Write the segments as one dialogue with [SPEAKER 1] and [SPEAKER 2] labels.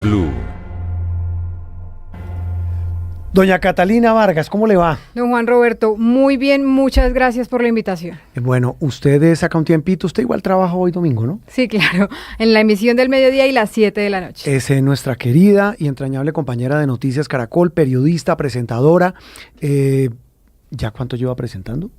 [SPEAKER 1] Blue.
[SPEAKER 2] Doña Catalina Vargas, ¿cómo le va?
[SPEAKER 3] Don Juan Roberto, muy bien, muchas gracias por la invitación.
[SPEAKER 2] Bueno, usted saca un tiempito, usted igual trabaja hoy domingo, ¿no?
[SPEAKER 3] Sí, claro, en la emisión del mediodía y las 7 de la noche.
[SPEAKER 2] Es nuestra querida y entrañable compañera de Noticias Caracol, periodista, presentadora. ¿Ya cuánto lleva presentando?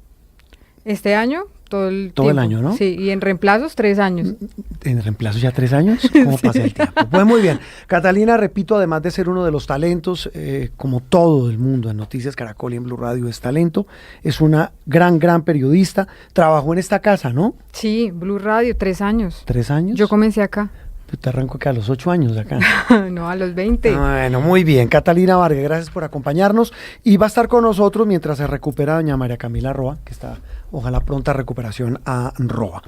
[SPEAKER 3] Este año, todo el
[SPEAKER 2] año, ¿no?
[SPEAKER 3] Sí, y en reemplazos, 3 años.
[SPEAKER 2] ¿En reemplazo ya 3 años? ¿Cómo
[SPEAKER 3] Sí.
[SPEAKER 2] pasa el tiempo? Pues muy bien. Catalina, repito, además de ser uno de los talentos, como todo el mundo en Noticias Caracol y en Blue Radio es talento, es una gran periodista. Trabajó en esta casa, ¿no?
[SPEAKER 3] Sí, Blue Radio, 3 años.
[SPEAKER 2] 3 años.
[SPEAKER 3] Yo comencé acá.
[SPEAKER 2] Te arranco que a los 8 años acá.
[SPEAKER 3] No, a los 20.
[SPEAKER 2] Bueno, muy bien. Catalina Vargas, gracias por acompañarnos. Y va a estar con nosotros mientras se recupera doña María Camila Roa, que está, ojalá, pronta recuperación a Roa.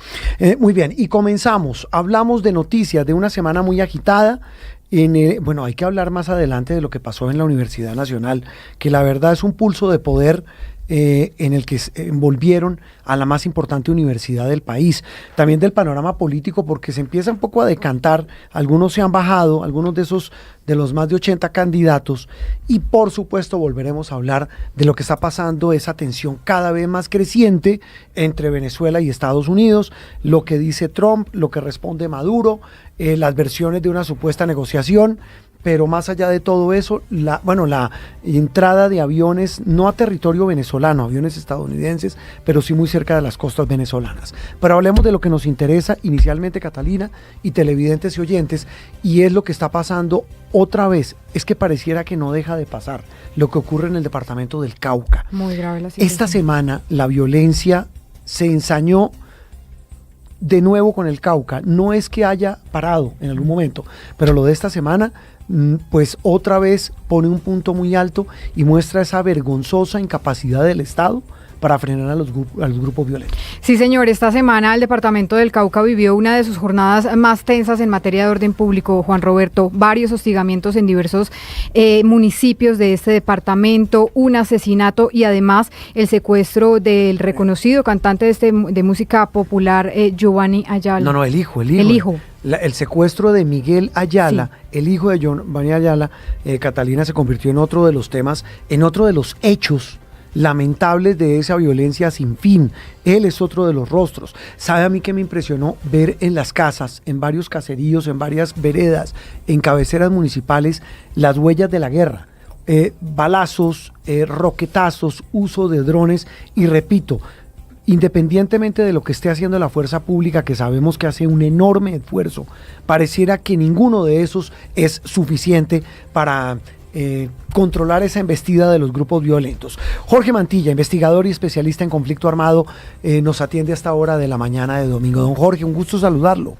[SPEAKER 2] Muy bien, y comenzamos. Hablamos de noticias de una semana muy agitada. Bueno, hay que hablar más adelante de lo que pasó en la Universidad Nacional, que la verdad es un pulso de poder en el que envolvieron a la más importante universidad del país, también del panorama político, porque se empieza un poco a decantar, algunos se han bajado, algunos de los más de 80 candidatos, y por supuesto volveremos a hablar de lo que está pasando, esa tensión cada vez más creciente entre Venezuela y Estados Unidos, lo que dice Trump, lo que responde Maduro, las versiones de una supuesta negociación. Pero más allá de todo eso, la entrada de aviones, no a territorio venezolano, aviones estadounidenses, pero sí muy cerca de las costas venezolanas. Pero hablemos de lo que nos interesa inicialmente, Catalina, y televidentes y oyentes, y es lo que está pasando otra vez. Es que pareciera que no deja de pasar lo que ocurre en el departamento del Cauca.
[SPEAKER 3] Muy grave la situación.
[SPEAKER 2] Esta semana la violencia se ensañó de nuevo con el Cauca. No es que haya parado en algún momento, pero lo de esta semana pues otra vez pone un punto muy alto y muestra esa vergonzosa incapacidad del Estado para frenar a los grupos violentos.
[SPEAKER 3] Sí, señor, esta semana el departamento del Cauca vivió una de sus jornadas más tensas en materia de orden público, Juan Roberto. Varios hostigamientos en diversos municipios de este departamento, un asesinato y además el secuestro del reconocido cantante de música popular, Giovanni Ayala.
[SPEAKER 2] No, el hijo. El secuestro de Miguel Ayala, sí. El hijo de Giovanni Ayala, Catalina, se convirtió en otro de los temas, en otro de los hechos lamentables de esa violencia sin fin. Él es otro de los rostros. ¿Sabe a mí qué me impresionó? Ver en las casas, en varios caseríos, en varias veredas, en cabeceras municipales, las huellas de la guerra. Balazos, roquetazos, uso de drones y repito, independientemente de lo que esté haciendo la fuerza pública, que sabemos que hace un enorme esfuerzo, pareciera que ninguno de esos es suficiente para controlar esa embestida de los grupos violentos. Jorge Mantilla, investigador y especialista en conflicto armado, nos atiende a esta hora de la mañana de domingo. Don Jorge, un gusto saludarlo.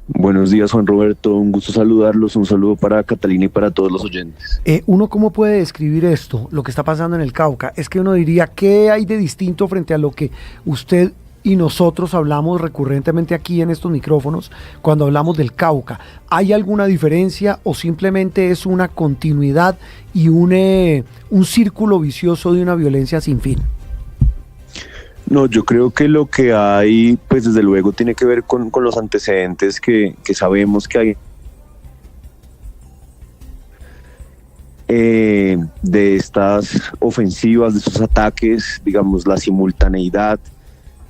[SPEAKER 4] Buenos días, Juan Roberto, un gusto saludarlos, un saludo para Catalina y para todos los oyentes.
[SPEAKER 2] ¿Uno cómo puede describir esto, lo que está pasando en el Cauca? Es que uno diría, ¿qué hay de distinto frente a lo que usted y nosotros hablamos recurrentemente aquí en estos micrófonos cuando hablamos del Cauca? ¿Hay alguna diferencia o simplemente es una continuidad y un círculo vicioso de una violencia sin fin?
[SPEAKER 4] No, yo creo que lo que hay, pues desde luego tiene que ver con los antecedentes que sabemos que hay de estas ofensivas, de estos ataques, digamos, la simultaneidad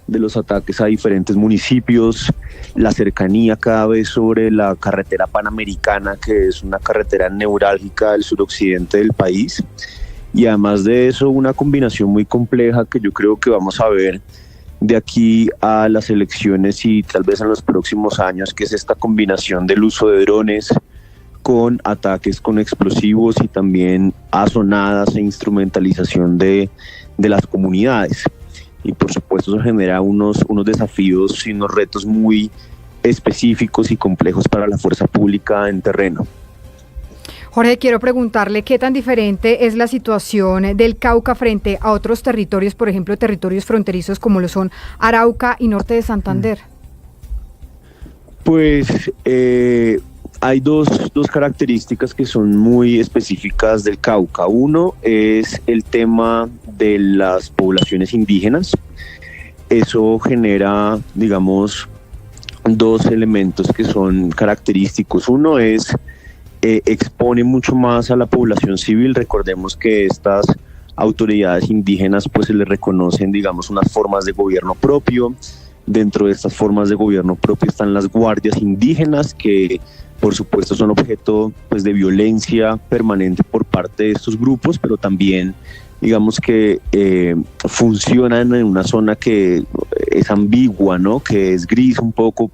[SPEAKER 4] de los ataques a diferentes municipios, la cercanía cada vez sobre la carretera panamericana, que es una carretera neurálgica del suroccidente del país, y además de eso una combinación muy compleja que yo creo que vamos a ver de aquí a las elecciones y tal vez en los próximos años, que es esta combinación del uso de drones con ataques con explosivos y también azonadas e instrumentalización de las comunidades. Y por supuesto eso genera unos desafíos y unos retos muy específicos y complejos para la fuerza pública en terreno.
[SPEAKER 3] Jorge, quiero preguntarle qué tan diferente es la situación del Cauca frente a otros territorios, por ejemplo, territorios fronterizos como lo son Arauca y norte de Santander.
[SPEAKER 4] Pues hay dos características que son muy específicas del Cauca. Uno es el tema de las poblaciones indígenas. Eso genera, digamos, dos elementos que son característicos. Uno es expone mucho más a la población civil. Recordemos que estas autoridades indígenas pues se les reconocen, digamos, unas formas de gobierno propio. Dentro de estas formas de gobierno propio están las guardias indígenas, que por supuesto son objeto pues de violencia permanente por parte de estos grupos, pero también digamos que funcionan en una zona que es ambigua, ¿no? Que es gris un poco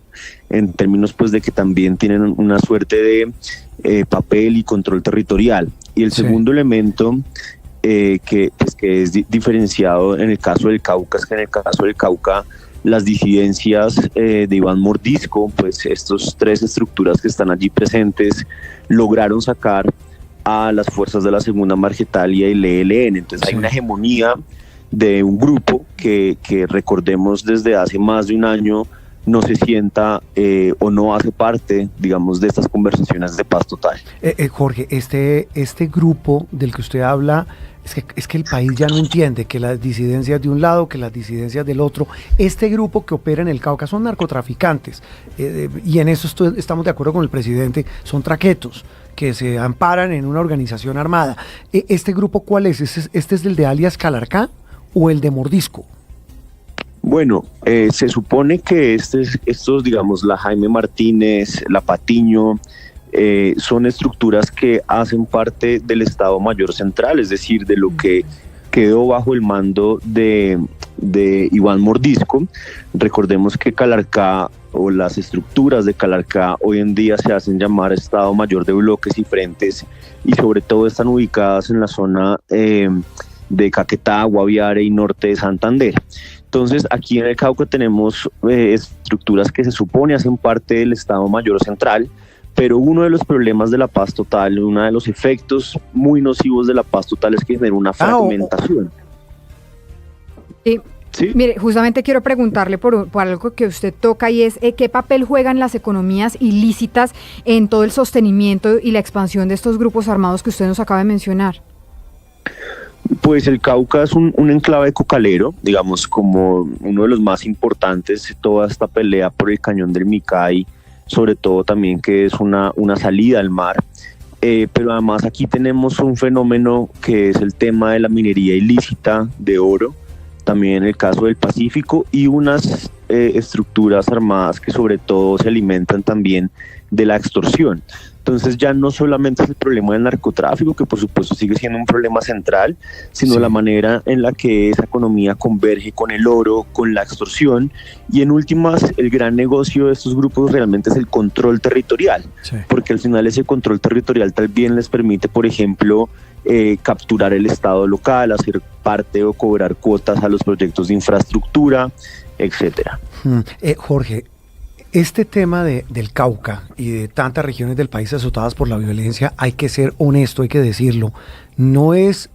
[SPEAKER 4] en términos pues de que también tienen una suerte de papel y control territorial. Y el segundo elemento que es diferenciado en el caso del Cauca es que en el caso del Cauca las disidencias de Iván Mordisco, pues estas tres estructuras que están allí presentes lograron sacar a las fuerzas de la Segunda Margetalia y el ELN. Entonces hay una hegemonía de un grupo que recordemos desde hace más de un año no se sienta o no hace parte, digamos, de estas conversaciones de paz total.
[SPEAKER 2] Jorge, este grupo del que usted habla, es que el país ya no entiende que las disidencias de un lado, que las disidencias del otro. Este grupo que opera en el Cauca son narcotraficantes, y en eso estamos de acuerdo con el presidente, son traquetos que se amparan en una organización armada. ¿Este grupo cuál es? ¿Este es el de alias Calarcá o el de Mordisco?
[SPEAKER 4] Bueno, se supone que estos, digamos, la Jaime Martínez, la Patiño, son estructuras que hacen parte del Estado Mayor Central, es decir, de lo que quedó bajo el mando de Iván Mordisco. Recordemos que Calarcá o las estructuras de Calarcá hoy en día se hacen llamar Estado Mayor de Bloques y Frentes, y sobre todo están ubicadas en la zona de Caquetá, Guaviare y norte de Santander. Entonces aquí en el Cauca tenemos estructuras que se supone hacen parte del Estado Mayor Central, pero uno de los problemas de la paz total, uno de los efectos muy nocivos de la paz total es que genera una fragmentación.
[SPEAKER 3] ¿Sí? Mire, justamente quiero preguntarle por algo que usted toca, y es ¿qué papel juegan las economías ilícitas en todo el sostenimiento y la expansión de estos grupos armados que usted nos acaba de mencionar?
[SPEAKER 4] Pues el Cauca es un enclave cocalero, digamos, como uno de los más importantes. Toda esta pelea por el cañón del Micay, sobre todo también que es una salida al mar, pero además aquí tenemos un fenómeno que es el tema de la minería ilícita de oro, también en el caso del Pacífico, y unas estructuras armadas que sobre todo se alimentan también de la extorsión. Entonces ya no solamente es el problema del narcotráfico, que por supuesto sigue siendo un problema central, sino la manera en la que esa economía converge con el oro, con la extorsión, y en últimas el gran negocio de estos grupos realmente es el control territorial, porque al final ese control territorial también les permite, por ejemplo, capturar el Estado local, hacer parte o cobrar cuotas a los proyectos de infraestructura, etcétera.
[SPEAKER 2] Jorge, este tema del Cauca y de tantas regiones del país azotadas por la violencia, hay que ser honesto, hay que decirlo, no es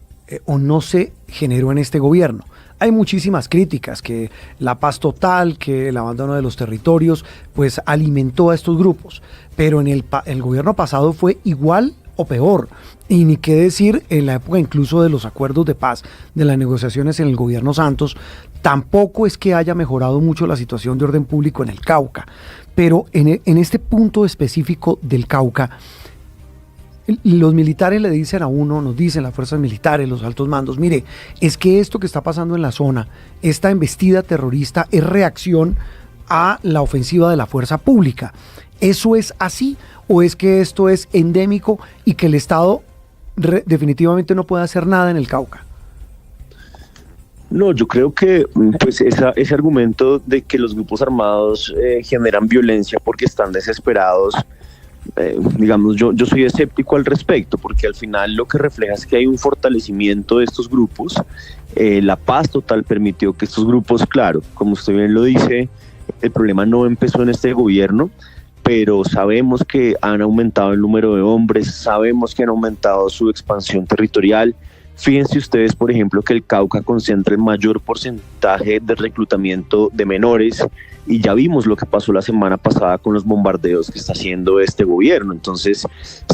[SPEAKER 2] o no se generó en este gobierno. Hay muchísimas críticas, que la paz total, que el abandono de los territorios, pues alimentó a estos grupos, pero en el gobierno pasado fue igual o peor, y ni qué decir en la época incluso de los acuerdos de paz, de las negociaciones en el gobierno Santos. Tampoco es que haya mejorado mucho la situación de orden público en el Cauca, pero en este punto específico del Cauca, los militares le dicen a uno, nos dicen las fuerzas militares, los altos mandos, mire, es que esto que está pasando en la zona, esta embestida terrorista, es reacción a la ofensiva de la fuerza pública. ¿Eso es así o es que esto es endémico y que el Estado definitivamente no puede hacer nada en el Cauca?
[SPEAKER 4] No, yo creo que pues ese argumento de que los grupos armados generan violencia porque están desesperados, digamos, yo soy escéptico al respecto, porque al final lo que refleja es que hay un fortalecimiento de estos grupos. La paz total permitió que estos grupos, claro, como usted bien lo dice, el problema no empezó en este gobierno, pero sabemos que han aumentado el número de hombres, sabemos que han aumentado su expansión territorial. Fíjense ustedes, por ejemplo, que el Cauca concentra el mayor porcentaje de reclutamiento de menores, y ya vimos lo que pasó la semana pasada con los bombardeos que está haciendo este gobierno. Entonces,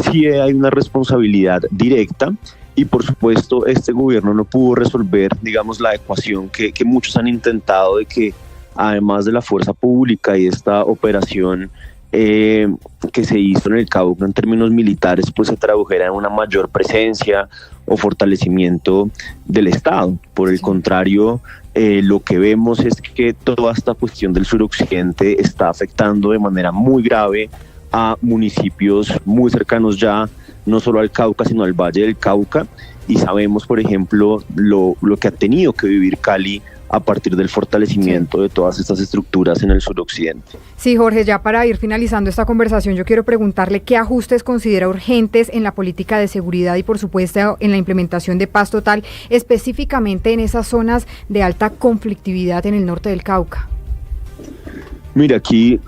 [SPEAKER 4] sí hay una responsabilidad directa, y por supuesto este gobierno no pudo resolver, digamos, la ecuación que muchos han intentado, de que además de la fuerza pública y esta operación que se hizo en el Cauca en términos militares pues se tradujera en una mayor presencia o fortalecimiento del Estado. Por el contrario, lo que vemos es que toda esta cuestión del suroccidente está afectando de manera muy grave a municipios muy cercanos ya, no solo al Cauca, sino al Valle del Cauca, y sabemos, por ejemplo, lo que ha tenido que vivir Cali a partir del fortalecimiento de todas estas estructuras en el suroccidente.
[SPEAKER 3] Sí, Jorge, ya para ir finalizando esta conversación, yo quiero preguntarle qué ajustes considera urgentes en la política de seguridad y, por supuesto, en la implementación de paz total, específicamente en esas zonas de alta conflictividad en el norte del Cauca.
[SPEAKER 4] Mira, aquí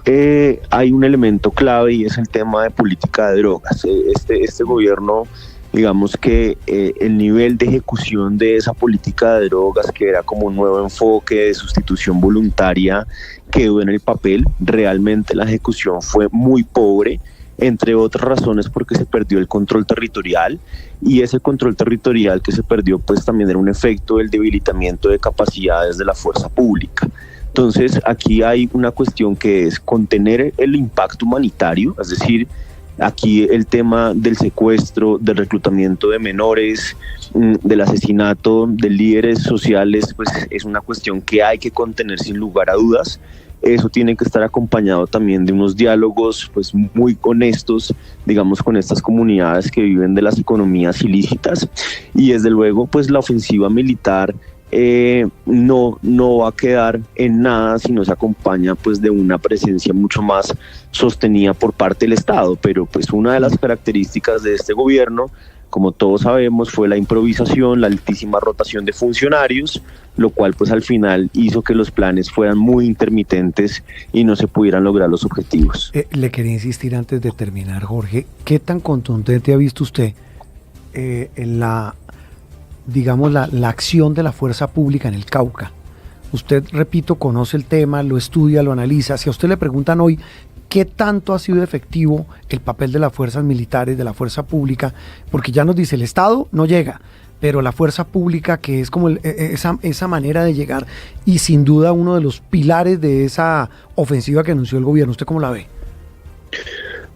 [SPEAKER 4] hay un elemento clave y es el tema de política de drogas. Este gobierno, digamos que el nivel de ejecución de esa política de drogas, que era como un nuevo enfoque de sustitución voluntaria, quedó en el papel. Realmente la ejecución fue muy pobre, entre otras razones porque se perdió el control territorial, y ese control territorial que se perdió pues también era un efecto del debilitamiento de capacidades de la fuerza pública. Entonces aquí hay una cuestión que es contener el impacto humanitario, es decir, aquí el tema del secuestro, del reclutamiento de menores, del asesinato de líderes sociales, pues es una cuestión que hay que contener sin lugar a dudas. Eso tiene que estar acompañado también de unos diálogos pues muy honestos, digamos, con estas comunidades que viven de las economías ilícitas, y desde luego pues la ofensiva militar no va a quedar en nada si no se acompaña pues de una presencia mucho más sostenida por parte del Estado. Pero pues una de las características de este gobierno, como todos sabemos, fue la improvisación, la altísima rotación de funcionarios, lo cual pues al final hizo que los planes fueran muy intermitentes y no se pudieran lograr los objetivos.
[SPEAKER 2] Le quería insistir antes de terminar, Jorge, ¿qué tan contundente ha visto usted en la acción de la fuerza pública en el Cauca? Usted, repito, conoce el tema, lo estudia, lo analiza. Si a usted le preguntan hoy qué tanto ha sido efectivo el papel de las fuerzas militares, de la fuerza pública, porque ya nos dice el Estado no llega, pero la fuerza pública, que es como esa manera de llegar, y sin duda uno de los pilares de esa ofensiva que anunció el gobierno, ¿usted cómo la ve?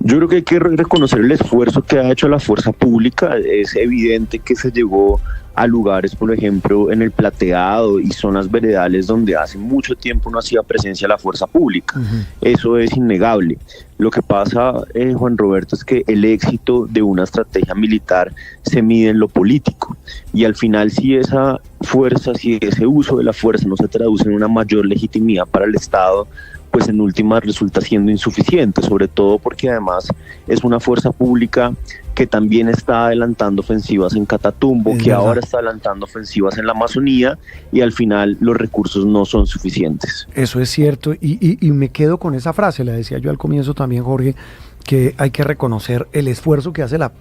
[SPEAKER 4] Yo creo que hay que reconocer el esfuerzo que ha hecho la fuerza pública. Es evidente que se llegó a lugares, por ejemplo, en el Plateado y zonas veredales donde hace mucho tiempo no hacía presencia la fuerza pública. Uh-huh. Eso es innegable. Lo que pasa, Juan Roberto, es que el éxito de una estrategia militar se mide en lo político, y al final si esa fuerza, si ese uso de la fuerza no se traduce en una mayor legitimidad para el Estado, pues en última resulta siendo insuficiente, sobre todo porque además es una fuerza pública que también está adelantando ofensivas en Catatumbo, que ahora está adelantando ofensivas en la Amazonía, y al final los recursos no son suficientes.
[SPEAKER 2] Eso es cierto, y me quedo con esa frase, la decía yo al comienzo también, Jorge, que hay que reconocer el esfuerzo que hace la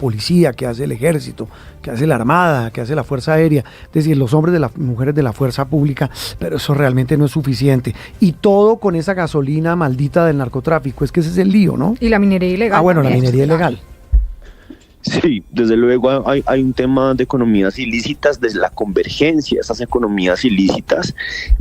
[SPEAKER 2] policía, que hace el ejército, que hace la armada, que hace la fuerza aérea, es decir, los hombres de las mujeres de la fuerza pública, pero eso realmente no es suficiente. Y todo con esa gasolina maldita del narcotráfico, es que ese es el lío, ¿no?
[SPEAKER 3] Y la minería ilegal.
[SPEAKER 2] Ah, bueno, la minería ilegal.
[SPEAKER 4] Sí, desde luego hay un tema de economías ilícitas, de la convergencia de esas economías ilícitas,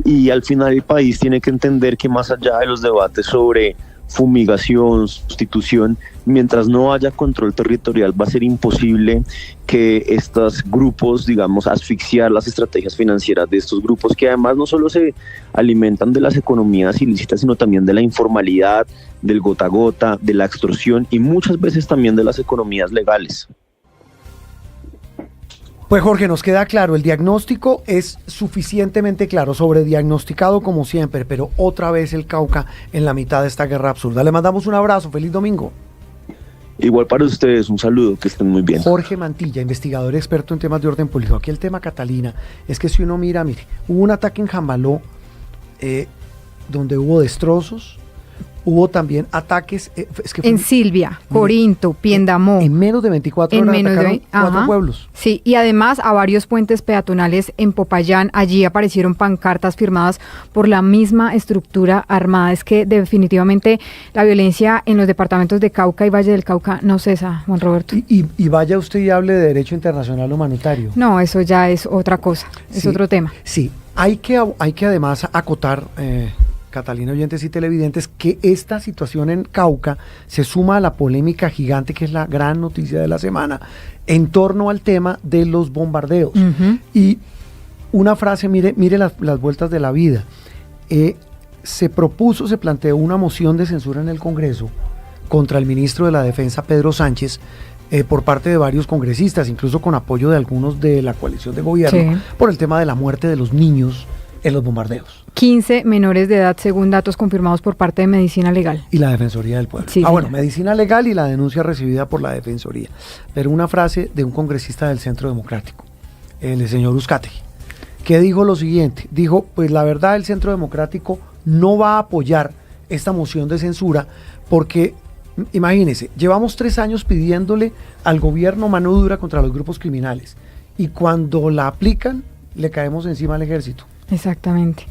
[SPEAKER 4] y al final el país tiene que entender que más allá de los debates sobre fumigación, sustitución, mientras no haya control territorial va a ser imposible que estos grupos, digamos, asfixiar las estrategias financieras de estos grupos, que además no solo se alimentan de las economías ilícitas, sino también de la informalidad, del gota a gota, de la extorsión y muchas veces también de las economías legales.
[SPEAKER 2] Pues Jorge, nos queda claro, el diagnóstico es suficientemente claro, sobrediagnosticado como siempre, pero otra vez el Cauca en la mitad de esta guerra absurda. Le mandamos un abrazo, feliz domingo.
[SPEAKER 4] Igual para ustedes, un saludo, que estén muy bien.
[SPEAKER 2] Jorge Mantilla, investigador experto en temas de orden político. Aquí el tema, Catalina, es que si uno mira, mire, hubo un ataque en Jambaló donde hubo destrozos. Hubo también ataques
[SPEAKER 3] en Silvia, Corinto, Piendamó.
[SPEAKER 2] En menos de 24 horas atacaron 4 pueblos.
[SPEAKER 3] Sí, y además a varios puentes peatonales en Popayán. Allí aparecieron pancartas firmadas por la misma estructura armada. Es que definitivamente la violencia en los departamentos de Cauca y Valle del Cauca no cesa, Juan Roberto.
[SPEAKER 2] Y vaya usted y hable de derecho internacional humanitario.
[SPEAKER 3] No, eso ya es otra cosa, es otro tema.
[SPEAKER 2] Sí, hay que además acotar, Catalina, oyentes y televidentes, que esta situación en Cauca se suma a la polémica gigante que es la gran noticia de la semana en torno al tema de los bombardeos. Y una frase, mire las vueltas de la vida. Se planteó una moción de censura en el Congreso contra el ministro de la Defensa, Pedro Sánchez, por parte de varios congresistas, incluso con apoyo de algunos de la coalición de gobierno, por el tema de la muerte de los niños en los bombardeos.
[SPEAKER 3] 15 menores de edad, según datos confirmados por parte de Medicina Legal.
[SPEAKER 2] Y la Defensoría del Pueblo.
[SPEAKER 3] Sí,
[SPEAKER 2] bueno, Medicina Legal y la denuncia recibida por la Defensoría. Pero una frase de un congresista del Centro Democrático, el señor Uzcategui, que dijo lo siguiente, dijo, pues la verdad el Centro Democrático no va a apoyar esta moción de censura porque, imagínense, llevamos 3 años pidiéndole al gobierno mano dura contra los grupos criminales y cuando la aplican le caemos encima al ejército.
[SPEAKER 3] Exactamente.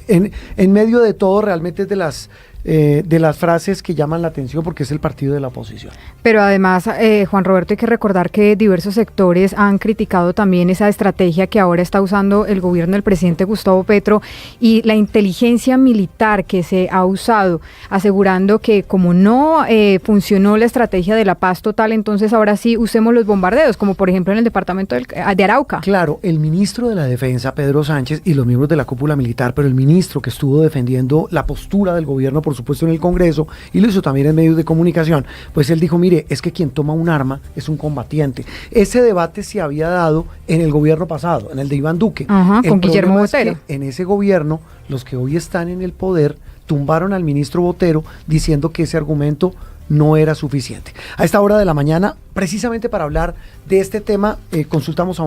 [SPEAKER 2] En medio de todo realmente es de las frases que llaman la atención porque es el partido de la oposición.
[SPEAKER 3] Pero además, Juan Roberto, hay que recordar que diversos sectores han criticado también esa estrategia que ahora está usando el gobierno del presidente Gustavo Petro y la inteligencia militar que se ha usado, asegurando que como no funcionó la estrategia de la paz total, entonces ahora sí usemos los bombardeos, como por ejemplo en el departamento de Arauca.
[SPEAKER 2] Claro, el ministro de la Defensa, Pedro Sánchez, y los miembros de la cúpula militar, pero el ministro que estuvo defendiendo la postura del gobierno, por supuesto en el Congreso, y lo hizo también en medios de comunicación, pues él dijo, mire, es que quien toma un arma es un combatiente. Ese debate se había dado en el gobierno pasado, en el de Iván Duque.
[SPEAKER 3] Con Guillermo Botero.
[SPEAKER 2] En ese gobierno, los que hoy están en el poder tumbaron al ministro Botero diciendo que ese argumento no era suficiente. A esta hora de la mañana, precisamente para hablar de este tema, consultamos a